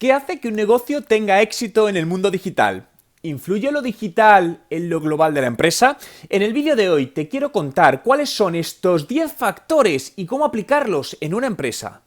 ¿Qué hace que un negocio tenga éxito en el mundo digital? ¿Influye lo digital en lo global de la empresa? En el vídeo de hoy te quiero contar cuáles son estos 10 factores y cómo aplicarlos en una empresa.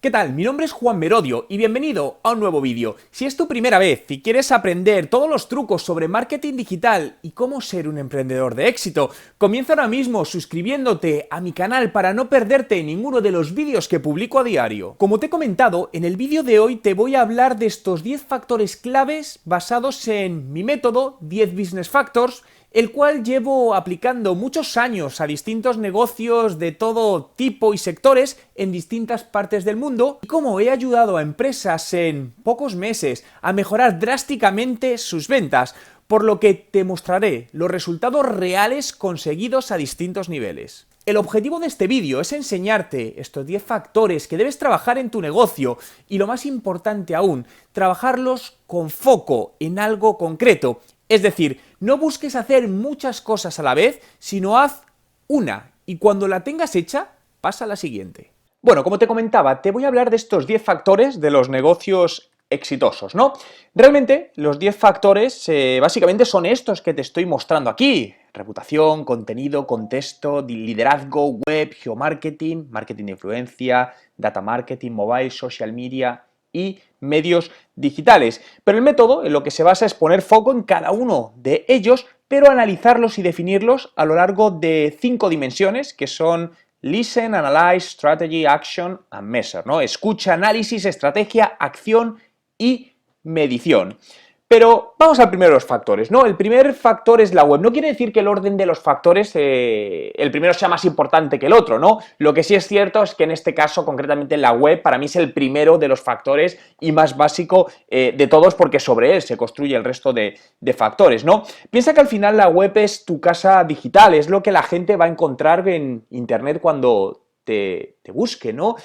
¿Qué tal? Mi nombre es Juan Merodio y bienvenido a un nuevo vídeo. Si es tu primera vez y quieres aprender todos los trucos sobre marketing digital y cómo ser un emprendedor de éxito, comienza ahora mismo suscribiéndote a mi canal para no perderte ninguno de los vídeos que publico a diario. Como te he comentado, en el vídeo de hoy te voy a hablar de estos 10 factores claves basados en mi método 10 Business Factors, el cual llevo aplicando muchos años a distintos negocios de todo tipo y sectores en distintas partes del mundo, y cómo he ayudado a empresas en pocos meses a mejorar drásticamente sus ventas, por lo que te mostraré los resultados reales conseguidos a distintos niveles. El objetivo de este vídeo es enseñarte estos 10 factores que debes trabajar en tu negocio y, lo más importante aún, trabajarlos con foco en algo concreto. Es decir, no busques hacer muchas cosas a la vez, sino haz una y cuando la tengas hecha, pasa a la siguiente. Bueno, como te comentaba, te voy a hablar de estos 10 factores de los negocios exitosos, ¿no? Realmente, los 10 factores básicamente son estos que te estoy mostrando aquí: reputación, contenido, contexto, liderazgo, web, geomarketing, marketing de influencia, data marketing, mobile, social media y medios digitales. Pero el método en lo que se basa es poner foco en cada uno de ellos, pero analizarlos y definirlos a lo largo de 5 dimensiones, que son Listen, Analyze, Strategy, Action and Measure, ¿no? Escucha, análisis, estrategia, acción y medición. Pero vamos al primero de los factores, ¿no? El primer factor es la web. No quiere decir que el orden de los factores, el primero sea más importante que el otro, ¿no? Lo que sí es cierto es que en este caso, concretamente la web, para mí es el primero de los factores y más básico de todos, porque sobre él se construye el resto de factores, ¿no? Piensa que al final la web es tu casa digital, es lo que la gente va a encontrar en internet cuando te busque, ¿no?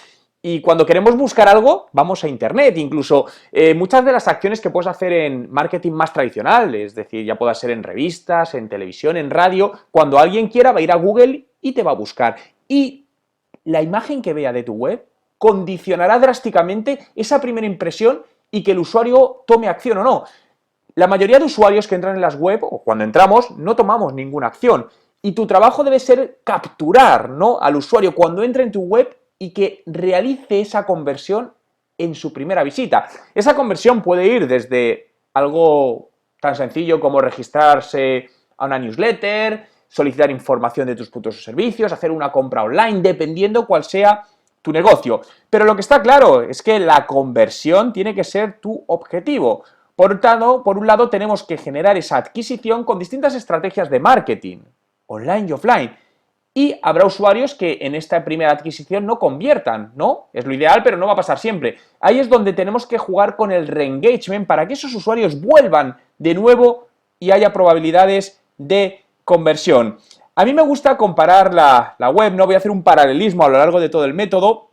Y cuando queremos buscar algo, vamos a internet. Incluso muchas de las acciones que puedes hacer en marketing más tradicional, es decir, ya pueda ser en revistas, en televisión, en radio, cuando alguien quiera va a ir a Google y te va a buscar. Y la imagen que vea de tu web condicionará drásticamente esa primera impresión y que el usuario tome acción o no. La mayoría de usuarios que entran en las web, o cuando entramos, no tomamos ninguna acción. Y tu trabajo debe ser capturar, ¿no?, al usuario cuando entra en tu web y que realice esa conversión en su primera visita. Esa conversión puede ir desde algo tan sencillo como registrarse a una newsletter, solicitar información de tus productos o servicios, hacer una compra online, dependiendo cuál sea tu negocio. Pero lo que está claro es que la conversión tiene que ser tu objetivo. Por tanto, por un lado, tenemos que generar esa adquisición con distintas estrategias de marketing, online y offline. Y habrá usuarios que en esta primera adquisición no conviertan, ¿no? Es lo ideal, pero no va a pasar siempre. Ahí es donde tenemos que jugar con el re-engagement para que esos usuarios vuelvan de nuevo y haya probabilidades de conversión. A mí me gusta comparar la web, ¿no? Voy a hacer un paralelismo a lo largo de todo el método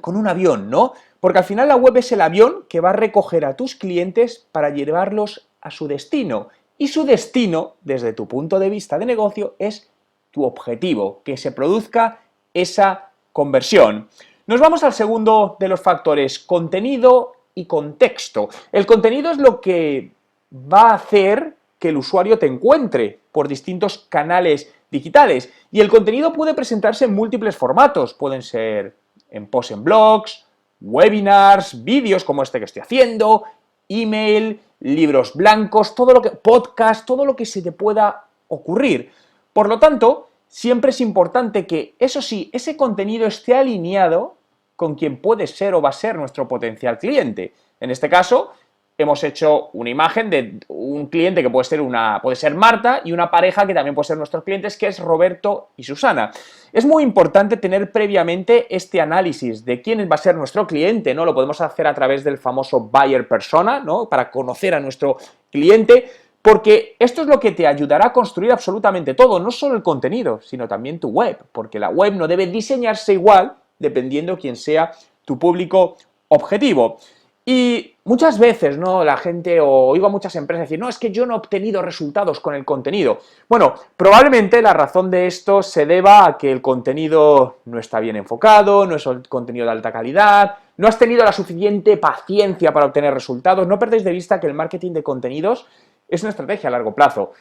con un avión, ¿no? Porque al final la web es el avión que va a recoger a tus clientes para llevarlos a su destino. Y su destino, desde tu punto de vista de negocio, es tu objetivo, que se produzca esa conversión. Nos vamos al segundo de los factores, contenido y contexto. El contenido es lo que va a hacer que el usuario te encuentre por distintos canales digitales, y el contenido puede presentarse en múltiples formatos. Pueden ser en posts en blogs, webinars, vídeos como este que estoy haciendo, email, libros blancos, todo lo que, podcast, todo lo que se te pueda ocurrir. Por lo tanto, siempre es importante que, eso sí, ese contenido esté alineado con quien puede ser o va a ser nuestro potencial cliente. En este caso, hemos hecho una imagen de un cliente que puede ser Marta, y una pareja que también puede ser nuestros clientes, que es Roberto y Susana. Es muy importante tener previamente este análisis de quién va a ser nuestro cliente, ¿no? Lo podemos hacer a través del famoso buyer persona, ¿no?, para conocer a nuestro cliente, porque esto es lo que te ayudará a construir absolutamente todo, no solo el contenido, sino también tu web, porque la web no debe diseñarse igual dependiendo quién sea tu público objetivo. Y muchas veces, ¿no? La gente, o oigo a muchas empresas decir, no, es que yo no he obtenido resultados con el contenido. Bueno, probablemente la razón de esto se deba a que el contenido no está bien enfocado, no es un contenido de alta calidad, no has tenido la suficiente paciencia para obtener resultados. No perdéis de vista que el marketing de contenidos es una estrategia a largo plazo.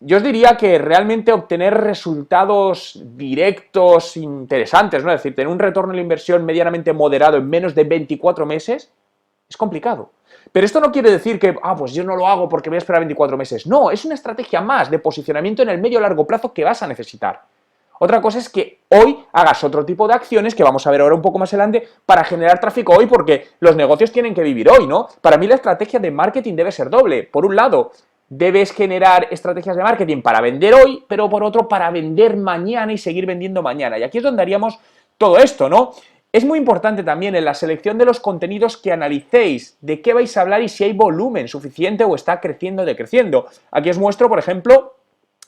Yo os diría que realmente obtener resultados directos interesantes, ¿no? Es decir, tener un retorno de la inversión medianamente moderado en menos de 24 meses es complicado. Pero esto no quiere decir que, pues yo no lo hago porque voy a esperar 24 meses. No, es una estrategia más de posicionamiento en el medio o largo plazo que vas a necesitar. Otra cosa es que hoy hagas otro tipo de acciones, que vamos a ver ahora un poco más adelante, para generar tráfico hoy, porque los negocios tienen que vivir hoy, ¿no? Para mí la estrategia de marketing debe ser doble. Por un lado, debes generar estrategias de marketing para vender hoy, pero por otro, para vender mañana y seguir vendiendo mañana. Y aquí es donde haríamos todo esto, ¿no? Es muy importante también en la selección de los contenidos que analicéis de qué vais a hablar y si hay volumen suficiente o está creciendo o decreciendo. Aquí os muestro, por ejemplo,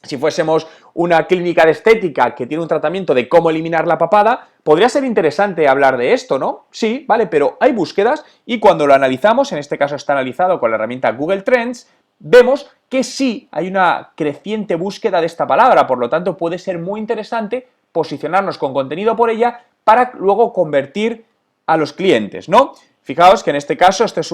si fuésemos una clínica de estética que tiene un tratamiento de cómo eliminar la papada, podría ser interesante hablar de esto, ¿no? Sí, vale, pero hay búsquedas y cuando lo analizamos, en este caso está analizado con la herramienta Google Trends, vemos que sí hay una creciente búsqueda de esta palabra, por lo tanto puede ser muy interesante posicionarnos con contenido por ella para luego convertir a los clientes, ¿no? Fijaos que en este caso esto es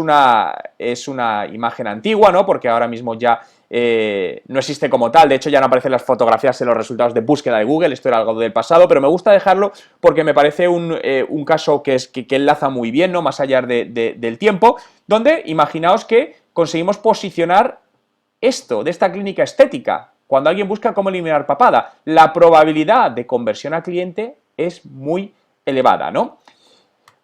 una imagen antigua, ¿no? Porque ahora mismo ya no existe como tal, de hecho ya no aparecen las fotografías en los resultados de búsqueda de Google, esto era algo del pasado, pero me gusta dejarlo porque me parece un caso que enlaza muy bien, ¿no? Más allá del tiempo, donde imaginaos que conseguimos posicionar esto, de esta clínica estética. Cuando alguien busca cómo eliminar papada, la probabilidad de conversión a cliente es muy elevada, ¿no?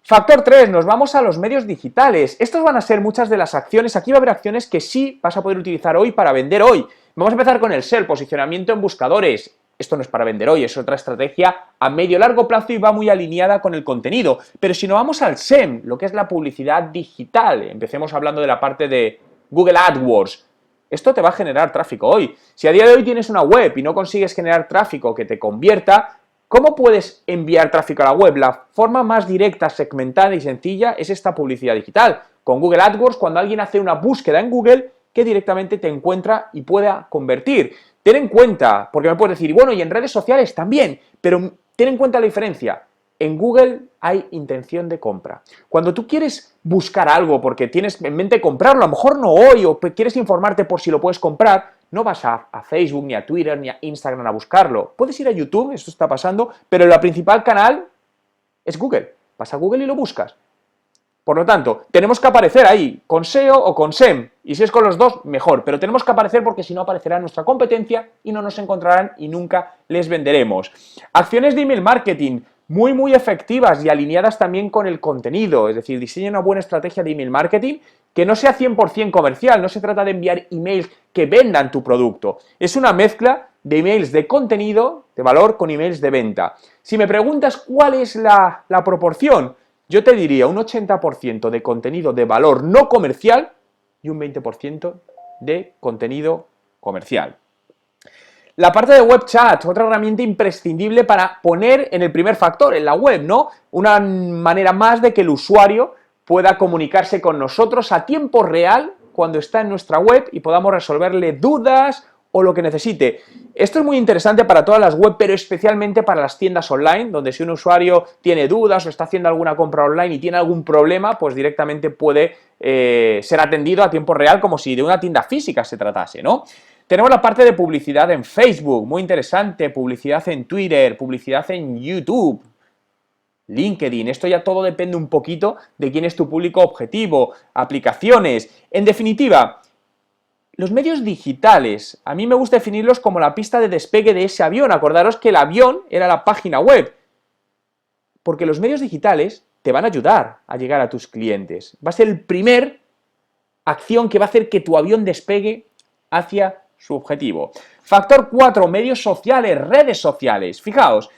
Factor 3, nos vamos a los medios digitales. Estos van a ser muchas de las acciones. Aquí va a haber acciones que sí vas a poder utilizar hoy para vender hoy. Vamos a empezar con el SEO, posicionamiento en buscadores. Esto no es para vender hoy, es otra estrategia a medio largo plazo y va muy alineada con el contenido. Pero si nos vamos al SEM, lo que es la publicidad digital, empecemos hablando de la parte de Google AdWords. Esto te va a generar tráfico hoy. Si a día de hoy tienes una web y no consigues generar tráfico que te convierta, ¿cómo puedes enviar tráfico a la web? La forma más directa, segmentada y sencilla es esta publicidad digital. Con Google AdWords, cuando alguien hace una búsqueda en Google, que directamente te encuentra y pueda convertir. Ten en cuenta, porque me puedes decir, bueno, y en redes sociales también, pero ten en cuenta la diferencia. En Google hay intención de compra. Cuando tú quieres buscar algo porque tienes en mente comprarlo, a lo mejor no hoy, o quieres informarte por si lo puedes comprar, no vas a Facebook, ni a Twitter, ni a Instagram a buscarlo. Puedes ir a YouTube, esto está pasando, pero el principal canal es Google. Vas a Google y lo buscas. Por lo tanto, tenemos que aparecer ahí, con SEO o con SEM, y si es con los dos, mejor, pero tenemos que aparecer porque si no aparecerá nuestra competencia y no nos encontrarán y nunca les venderemos. Acciones de email marketing, muy efectivas y alineadas también con el contenido, es decir, diseña una buena estrategia de email marketing que no sea 100% comercial, no se trata de enviar emails que vendan tu producto, es una mezcla de emails de contenido, de valor, con emails de venta. Si me preguntas cuál es la proporción, yo te diría un 80% de contenido de valor no comercial y un 20% de contenido comercial. La parte de web chat, otra herramienta imprescindible para poner en el primer factor, en la web, ¿no? Una manera más de que el usuario pueda comunicarse con nosotros a tiempo real cuando está en nuestra web y podamos resolverle dudas o lo que necesite. Esto es muy interesante para todas las web, pero especialmente para las tiendas online, donde si un usuario tiene dudas o está haciendo alguna compra online y tiene algún problema, pues directamente puede ser atendido a tiempo real como si de una tienda física se tratase, ¿no? Tenemos la parte de publicidad en Facebook, muy interesante, publicidad en Twitter, publicidad en YouTube, LinkedIn, esto ya todo depende un poquito de quién es tu público objetivo, aplicaciones, en definitiva, los medios digitales, a mí me gusta definirlos como la pista de despegue de ese avión, acordaros que el avión era la página web, porque los medios digitales te van a ayudar a llegar a tus clientes, va a ser el primer acción que va a hacer que tu avión despegue hacia su objetivo. Factor 4, medios sociales, redes sociales. Fijaos,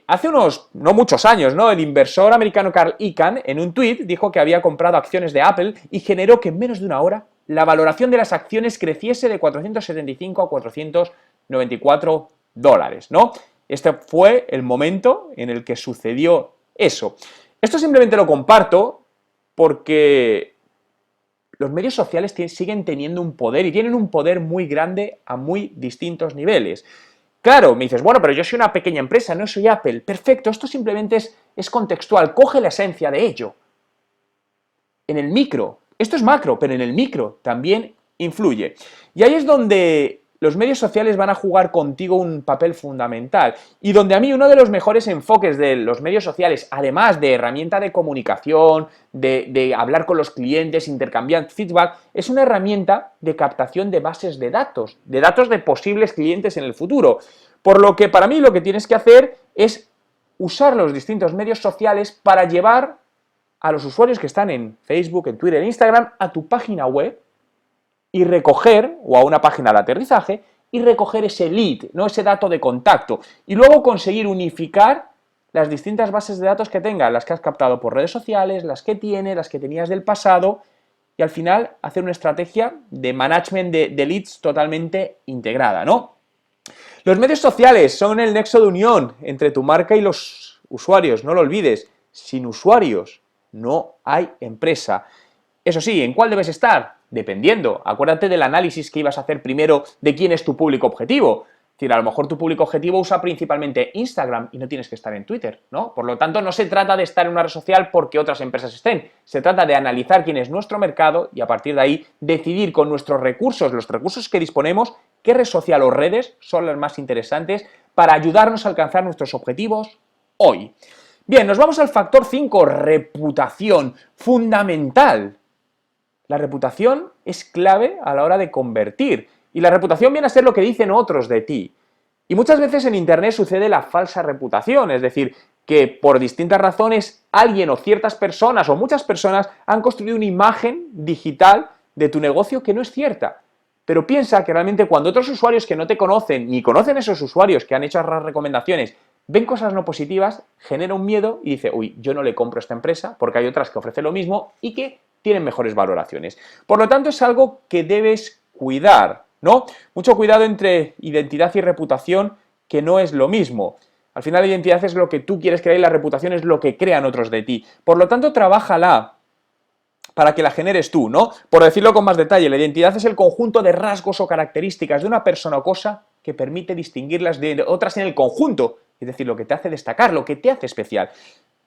hace no muchos años, ¿no? El inversor americano Carl Icahn, en un tuit, dijo que había comprado acciones de Apple y generó que en menos de una hora la valoración de las acciones creciese de 475 a 494 dólares, ¿no? Este fue el momento en el que sucedió eso. Esto simplemente lo comparto porque los medios sociales siguen teniendo un poder y tienen un poder muy grande a muy distintos niveles. Claro, me dices, bueno, pero yo soy una pequeña empresa, no soy Apple. Perfecto, esto simplemente es contextual, coge la esencia de ello. En el micro, esto es macro, pero en el micro también influye. Y ahí es donde los medios sociales van a jugar contigo un papel fundamental y donde a mí uno de los mejores enfoques de los medios sociales, además de herramienta de comunicación, de hablar con los clientes, intercambiar feedback, es una herramienta de captación de bases de datos de posibles clientes en el futuro. Por lo que para mí lo que tienes que hacer es usar los distintos medios sociales para llevar a los usuarios que están en Facebook, en Twitter, en Instagram, a tu página web y recoger, o a una página de aterrizaje, y recoger ese lead, ¿no? Ese dato de contacto. Y luego conseguir unificar las distintas bases de datos que tengas, las que has captado por redes sociales, las que tienes, las que tenías del pasado, y al final hacer una estrategia de management de leads totalmente integrada, ¿no? Los medios sociales son el nexo de unión entre tu marca y los usuarios, no lo olvides. Sin usuarios no hay empresa. Eso sí, ¿en cuál debes estar? Dependiendo. Acuérdate del análisis que ibas a hacer primero de quién es tu público objetivo. Es decir, a lo mejor tu público objetivo usa principalmente Instagram y no tienes que estar en Twitter, ¿no? Por lo tanto, no se trata de estar en una red social porque otras empresas estén. Se trata de analizar quién es nuestro mercado y a partir de ahí decidir con nuestros recursos, los recursos que disponemos, qué red social o redes son las más interesantes para ayudarnos a alcanzar nuestros objetivos hoy. Bien, nos vamos al factor 5, reputación, fundamental. La reputación es clave a la hora de convertir y la reputación viene a ser lo que dicen otros de ti. Y muchas veces en Internet sucede la falsa reputación, es decir, que por distintas razones alguien o ciertas personas o muchas personas han construido una imagen digital de tu negocio que no es cierta. Pero piensa que realmente cuando otros usuarios que no te conocen, ni conocen esos usuarios que han hecho las recomendaciones, ven cosas no positivas, genera un miedo y dice, uy, yo no le compro a esta empresa porque hay otras que ofrecen lo mismo y que tienen mejores valoraciones. Por lo tanto, es algo que debes cuidar, ¿no? Mucho cuidado entre identidad y reputación, que no es lo mismo. Al final la identidad es lo que tú quieres crear y la reputación es lo que crean otros de ti. Por lo tanto, trabájala para que la generes tú, ¿no? Por decirlo con más detalle, la identidad es el conjunto de rasgos o características de una persona o cosa que permite distinguirlas de otras en el conjunto, es decir, lo que te hace destacar, lo que te hace especial.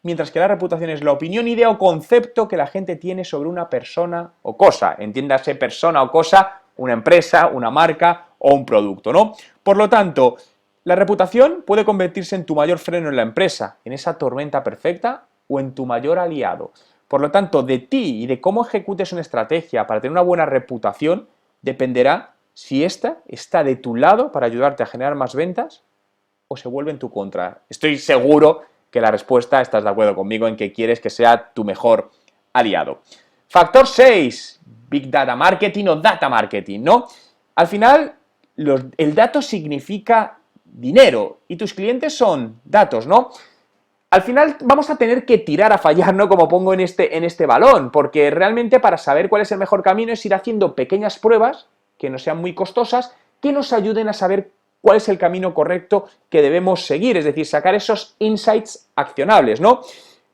Mientras que la reputación es la opinión, idea o concepto que la gente tiene sobre una persona o cosa. Entiéndase persona o cosa, una empresa, una marca o un producto, ¿no? Por lo tanto, la reputación puede convertirse en tu mayor freno en la empresa, en esa tormenta perfecta o en tu mayor aliado. Por lo tanto, de ti y de cómo ejecutes una estrategia para tener una buena reputación, dependerá si esta está de tu lado para ayudarte a generar más ventas o se vuelve en tu contra. Estoy seguro que la respuesta, estás de acuerdo conmigo en que quieres que sea tu mejor aliado. Factor 6, Big Data Marketing o Data Marketing, ¿no? Al final, el dato significa dinero y tus clientes son datos, ¿no? Al final vamos a tener que tirar a fallar, ¿no? Como pongo en este balón, porque realmente para saber cuál es el mejor camino es ir haciendo pequeñas pruebas que no sean muy costosas, que nos ayuden a saber cuál es el camino correcto que debemos seguir, es decir, sacar esos insights accionables, ¿no?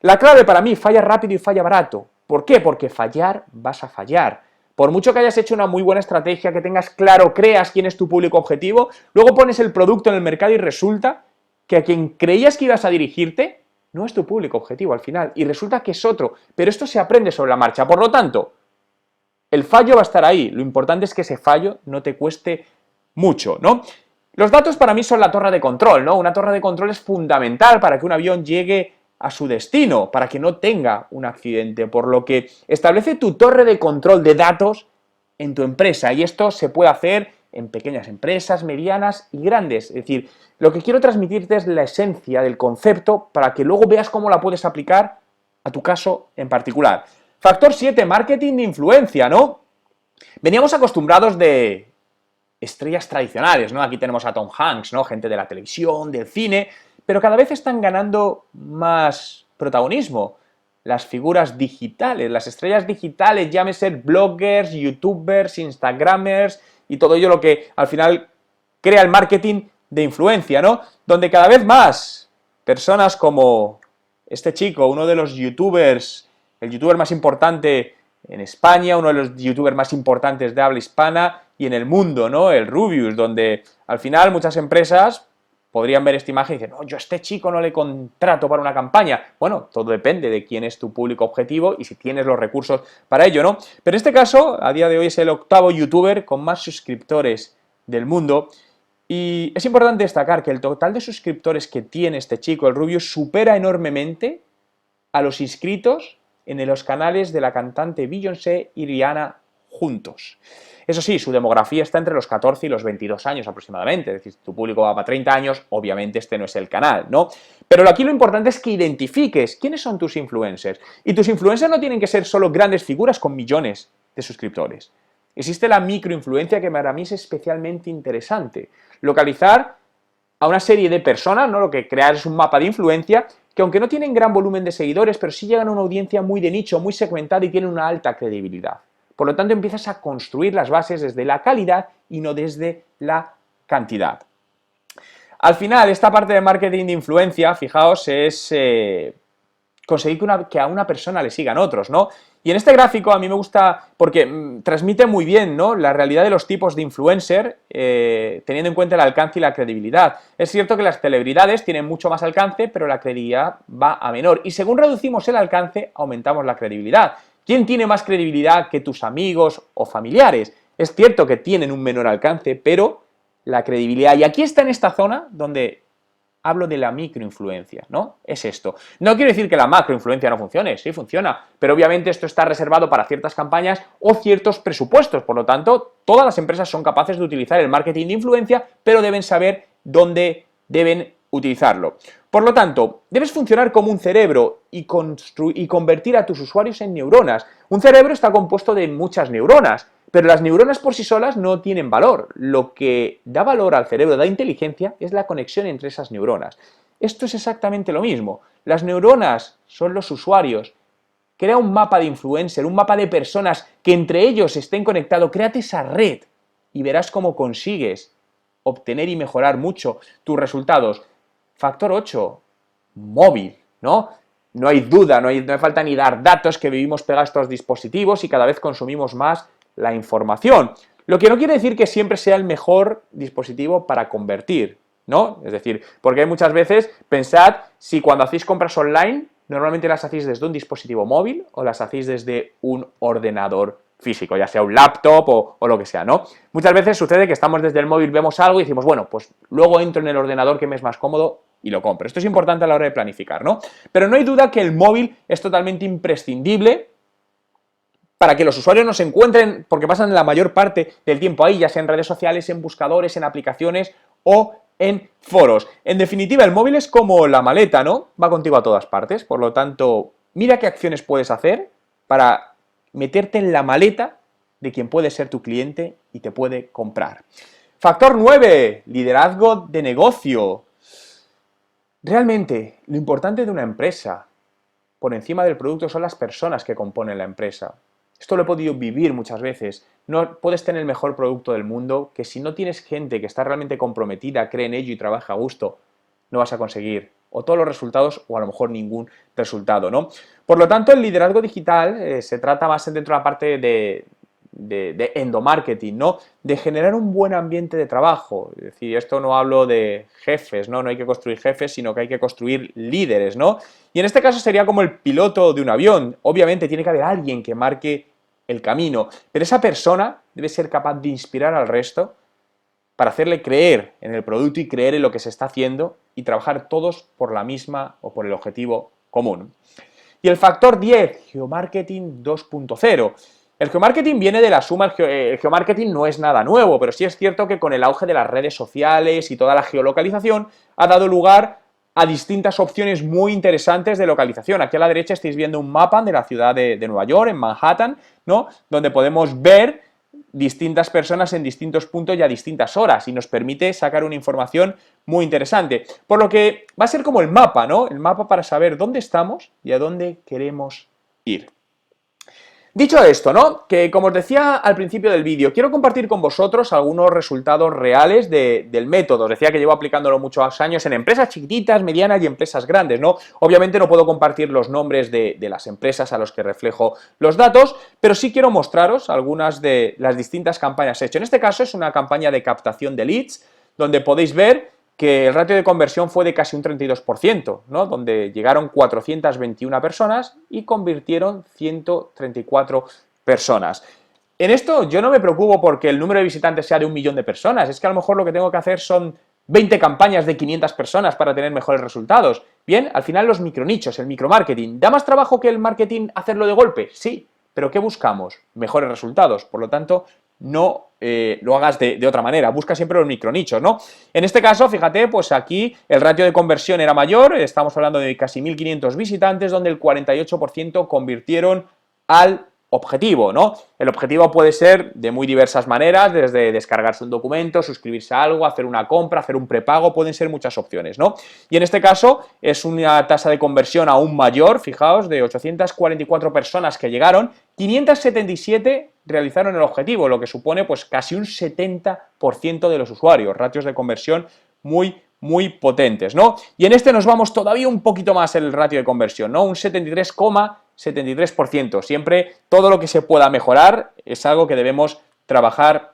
La clave para mí, falla rápido y falla barato. ¿Por qué? Porque fallar vas a fallar. Por mucho que hayas hecho una muy buena estrategia, que tengas claro, creas quién es tu público objetivo, luego pones el producto en el mercado y resulta que a quien creías que ibas a dirigirte no es tu público objetivo al final y resulta que es otro, pero esto se aprende sobre la marcha. Por lo tanto, el fallo va a estar ahí, lo importante es que ese fallo no te cueste mucho, ¿no? Los datos para mí son la torre de control, ¿no? Una torre de control es fundamental para que un avión llegue a su destino, para que no tenga un accidente, por lo que establece tu torre de control de datos en tu empresa y esto se puede hacer en pequeñas empresas, medianas y grandes. Es decir, lo que quiero transmitirte es la esencia del concepto para que luego veas cómo la puedes aplicar a tu caso en particular. Factor 7, marketing de influencia, ¿no? Veníamos acostumbrados de estrellas tradicionales, ¿no? Aquí tenemos a Tom Hanks, ¿no? Gente de la televisión, del cine, pero cada vez están ganando más protagonismo. Las figuras digitales, las estrellas digitales, llámese bloggers, youtubers, instagramers y todo ello lo que al final crea el marketing de influencia, ¿no? Donde cada vez más personas como este chico, uno de los youtubers el youtuber más importante en España, uno de los youtubers más importantes de habla hispana y en el mundo, ¿no? El Rubius, donde al final muchas empresas podrían ver esta imagen y decir, no, yo a este chico no le contrato para una campaña. Bueno, todo depende de quién es tu público objetivo y si tienes los recursos para ello, ¿no? Pero en este caso, a día de hoy es el 8º youtuber con más suscriptores del mundo. Y es importante destacar que el total de suscriptores que tiene este chico, el Rubius, supera enormemente a los inscritos en los canales de la cantante Beyoncé y Rihanna juntos. Eso sí, su demografía está entre los 14 y los 22 años aproximadamente, es decir, si tu público va para 30 años, obviamente este no es el canal, ¿no? Pero aquí lo importante es que identifiques quiénes son tus influencers. Y tus influencers no tienen que ser solo grandes figuras con millones de suscriptores. Existe la microinfluencia que para mí es especialmente interesante. Localizar a una serie de personas, ¿no? Lo que crear es un mapa de influencia que aunque no tienen gran volumen de seguidores, pero sí llegan a una audiencia muy de nicho, muy segmentada y tienen una alta credibilidad. Por lo tanto, empiezas a construir las bases desde la calidad y no desde la cantidad. Al final, esta parte de marketing de influencia, fijaos, es conseguir que a una persona le sigan otros, ¿no? Y en este gráfico a mí me gusta porque transmite muy bien, ¿no?, la realidad de los tipos de influencer, teniendo en cuenta el alcance y la credibilidad. Es cierto que las celebridades tienen mucho más alcance, pero la credibilidad va a menor. Y según reducimos el alcance, aumentamos la credibilidad. ¿Quién tiene más credibilidad que tus amigos o familiares? Es cierto que tienen un menor alcance, pero la credibilidad. Y aquí está en esta zona donde hablo de la microinfluencia, ¿no? Es esto. No quiero decir que la macroinfluencia no funcione, sí funciona, pero obviamente esto está reservado para ciertas campañas o ciertos presupuestos, por lo tanto, todas las empresas son capaces de utilizar el marketing de influencia, pero deben saber dónde deben utilizarlo. Por lo tanto, debes funcionar como un cerebro y convertir a tus usuarios en neuronas. Un cerebro está compuesto de muchas neuronas, pero las neuronas por sí solas no tienen valor. Lo que da valor al cerebro, da inteligencia, es la conexión entre esas neuronas. Esto es exactamente lo mismo. Las neuronas son los usuarios. Crea un mapa de influencer, un mapa de personas que entre ellos estén conectados. Créate esa red y verás cómo consigues obtener y mejorar mucho tus resultados. Factor 8, móvil, ¿no? No hay duda, no hay falta ni dar datos que vivimos pegados a estos dispositivos y cada vez consumimos más la información. Lo que no quiere decir que siempre sea el mejor dispositivo para convertir, ¿no? Es decir, porque hay muchas veces, pensad si cuando hacéis compras online, normalmente las hacéis desde un dispositivo móvil o las hacéis desde un ordenador físico, ya sea un laptop o lo que sea, ¿no? Muchas veces sucede que estamos desde el móvil, vemos algo y decimos, bueno, pues luego entro en el ordenador que me es más cómodo y lo compro. Esto es importante a la hora de planificar, ¿no? Pero no hay duda que el móvil es totalmente imprescindible para que los usuarios nos encuentren, porque pasan la mayor parte del tiempo ahí, ya sea en redes sociales, en buscadores, en aplicaciones o en foros. En definitiva, el móvil es como la maleta, ¿no? Va contigo a todas partes, por lo tanto, mira qué acciones puedes hacer para meterte en la maleta de quien puede ser tu cliente y te puede comprar. Factor 9, liderazgo de negocio. Realmente, lo importante de una empresa, por encima del producto, son las personas que componen la empresa. Esto lo he podido vivir muchas veces. No puedes tener el mejor producto del mundo, que si no tienes gente que está realmente comprometida, cree en ello y trabaja a gusto, no vas a conseguir o todos los resultados o a lo mejor ningún resultado, ¿no? Por lo tanto, el liderazgo digital se trata más dentro de la parte de endomarketing, ¿no? De generar un buen ambiente de trabajo. Es decir, esto no hablo de jefes, ¿no? No hay que construir jefes, sino que hay que construir líderes, ¿no? Y en este caso sería como el piloto de un avión. Obviamente tiene que haber alguien que marque el camino, pero esa persona debe ser capaz de inspirar al resto para hacerle creer en el producto y creer en lo que se está haciendo y trabajar todos por la misma o por el objetivo común. Y el factor 10, geomarketing 2.0. El geomarketing viene de la suma, el geomarketing no es nada nuevo, pero sí es cierto que con el auge de las redes sociales y toda la geolocalización ha dado lugar a distintas opciones muy interesantes de localización. Aquí a la derecha estáis viendo un mapa de la ciudad de Nueva York, en Manhattan, ¿no? Donde podemos ver distintas personas en distintos puntos y a distintas horas y nos permite sacar una información muy interesante. Por lo que va a ser como el mapa, ¿no? El mapa para saber dónde estamos y a dónde queremos ir. Dicho esto, ¿no? Que como os decía al principio del vídeo, quiero compartir con vosotros algunos resultados reales del método. Os decía que llevo aplicándolo muchos años en empresas chiquititas, medianas y empresas grandes, ¿no? Obviamente no puedo compartir los nombres de las empresas a los que reflejo los datos, pero sí quiero mostraros algunas de las distintas campañas que he hecho. En este caso es una campaña de captación de leads, donde podéis ver que el ratio de conversión fue de casi un 32%, ¿no? Donde llegaron 421 personas y convirtieron 134 personas. En esto yo no me preocupo porque el número de visitantes sea de 1.000.000 de personas, es que a lo mejor lo que tengo que hacer son 20 campañas de 500 personas para tener mejores resultados. Bien, al final los micronichos, el micromarketing, ¿da más trabajo que el marketing hacerlo de golpe? Sí, pero ¿qué buscamos? Mejores resultados, por lo tanto, no lo hagas de otra manera, busca siempre los micronichos, ¿no? En este caso, fíjate, pues aquí el ratio de conversión era mayor, estamos hablando de casi 1.500 visitantes, donde el 48% convirtieron al objetivo, ¿no? El objetivo puede ser de muy diversas maneras, desde descargarse un documento, suscribirse a algo, hacer una compra, hacer un prepago, pueden ser muchas opciones, ¿no? Y en este caso es una tasa de conversión aún mayor, fijaos, de 844 personas que llegaron, 577 realizaron el objetivo, lo que supone pues casi un 70% de los usuarios, ratios de conversión muy potentes, ¿no? Y en este nos vamos todavía un poquito más en el ratio de conversión, ¿no? Un 73,73%. Siempre todo lo que se pueda mejorar es algo que debemos trabajar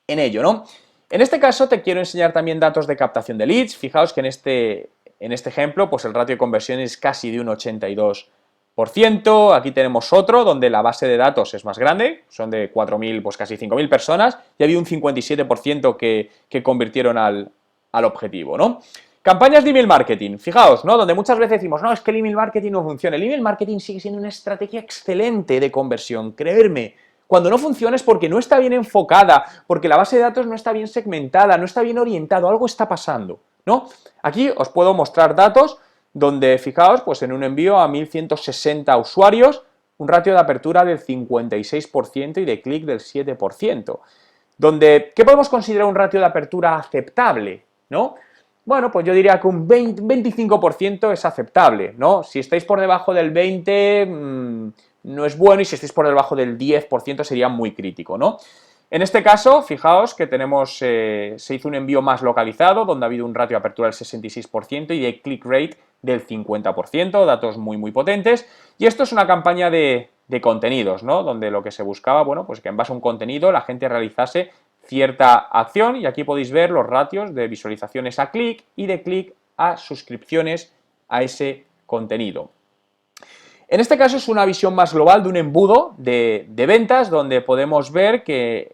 en ello, ¿no? En este caso te quiero enseñar también datos de captación de leads. Fijaos que en este ejemplo, pues el ratio de conversión es casi de un 82%. Aquí tenemos otro donde la base de datos es más grande, son de 4.000, pues casi 5.000 personas, y había un 57% que convirtieron al objetivo, ¿no? Campañas de email marketing, fijaos, ¿no? Donde muchas veces decimos, no, es que el email marketing no funciona. El email marketing sigue siendo una estrategia excelente de conversión, creerme. Cuando no funciona es porque no está bien enfocada, porque la base de datos no está bien segmentada, no está bien orientado, algo está pasando, ¿no? Aquí os puedo mostrar datos donde, fijaos, pues en un envío a 1.160 usuarios, un ratio de apertura del 56% y de clic del 7%. Donde, ¿qué podemos considerar un ratio de apertura aceptable, ¿no? Bueno, pues yo diría que un 25% es aceptable, ¿no? Si estáis por debajo del 20%, no es bueno, y si estáis por debajo del 10% sería muy crítico, ¿no? En este caso, fijaos que tenemos, se hizo un envío más localizado, donde ha habido un ratio de apertura del 66% y de click rate del 50%, datos muy potentes, y esto es una campaña de contenidos, ¿no? Donde lo que se buscaba, bueno, pues que en base a un contenido la gente realizase cierta acción, y aquí podéis ver los ratios de visualizaciones a clic y de clic a suscripciones a ese contenido. En este caso es una visión más global de un embudo de ventas, donde podemos ver que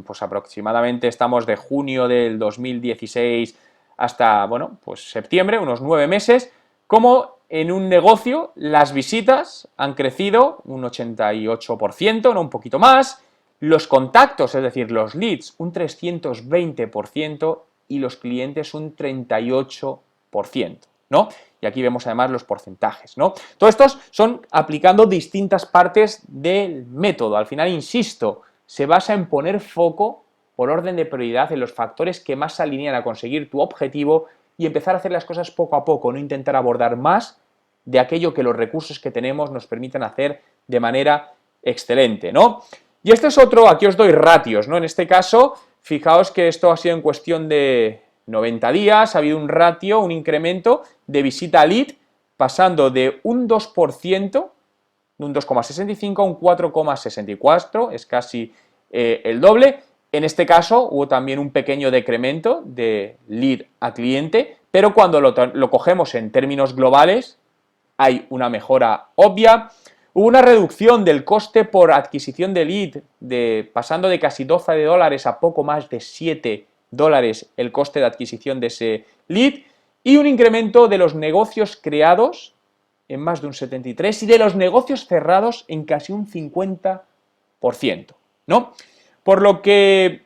pues aproximadamente estamos de junio del 2016 hasta, bueno, pues septiembre, unos 9 meses, como en un negocio las visitas han crecido un 88%, no un poquito más, los contactos, es decir, los leads, un 320% y los clientes un 38%, ¿no? Y aquí vemos además los porcentajes, ¿no? Todos estos son aplicando distintas partes del método. Al final, insisto, se basa en poner foco por orden de prioridad en los factores que más se alinean a conseguir tu objetivo y empezar a hacer las cosas poco a poco, no intentar abordar más de aquello que los recursos que tenemos nos permitan hacer de manera excelente, ¿no? Y este es otro, aquí os doy ratios, ¿no? En este caso, fijaos que esto ha sido en cuestión de 90 días, ha habido un ratio, un incremento de visita a lead, pasando de un 2%, de un 2,65 a un 4,64, es casi el doble. En este caso hubo también un pequeño decremento de lead a cliente, pero cuando lo cogemos en términos globales, hay una mejora obvia. Hubo una reducción del coste por adquisición de lead, pasando de casi $12 a poco más de $7 el coste de adquisición de ese lead, y un incremento de los negocios creados en más de un 73% y de los negocios cerrados en casi un 50%, ¿no? Por lo que,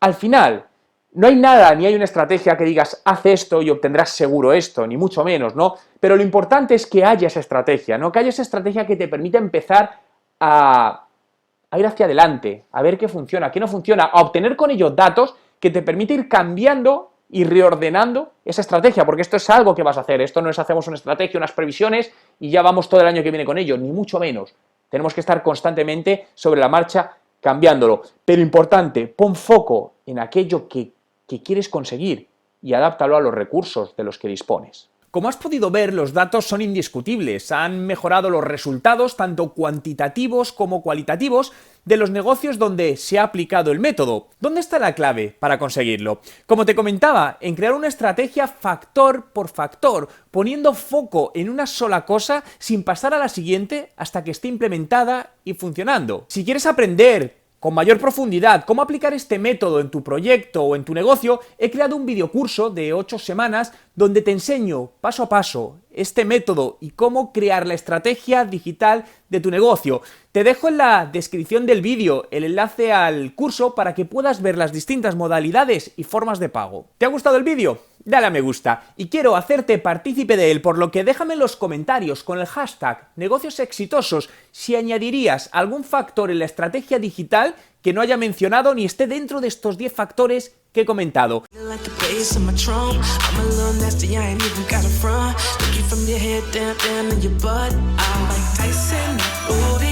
al final, no hay nada, ni hay una estrategia que digas, haz esto y obtendrás seguro esto, ni mucho menos, ¿no? Pero lo importante es que haya esa estrategia, ¿no? Que haya esa estrategia que te permita empezar a ir hacia adelante, a ver qué funciona, qué no funciona, a obtener con ello datos que te permite ir cambiando y reordenando esa estrategia, porque esto es algo que vas a hacer, esto no es hacemos una estrategia, unas previsiones y ya vamos todo el año que viene con ello, ni mucho menos. Tenemos que estar constantemente sobre la marcha cambiándolo. Pero importante, pon foco en aquello que quieres conseguir y adáptalo a los recursos de los que dispones. Como has podido ver, los datos son indiscutibles. Han mejorado los resultados, tanto cuantitativos como cualitativos, de los negocios donde se ha aplicado el método. ¿Dónde está la clave para conseguirlo? Como te comentaba, en crear una estrategia factor por factor, poniendo foco en una sola cosa sin pasar a la siguiente hasta que esté implementada y funcionando. Si quieres aprender con mayor profundidad cómo aplicar este método en tu proyecto o en tu negocio, he creado un videocurso de 8 semanas donde te enseño paso a paso este método y cómo crear la estrategia digital de tu negocio. Te dejo en la descripción del vídeo el enlace al curso para que puedas ver las distintas modalidades y formas de pago. ¿Te ha gustado el vídeo? Dale a me gusta y quiero hacerte partícipe de él, por lo que déjame en los comentarios con el hashtag negocios exitosos si añadirías algún factor en la estrategia digital que no haya mencionado ni esté dentro de estos 10 factores que he comentado. From your head down to your butt, I'm like Tyson, booty.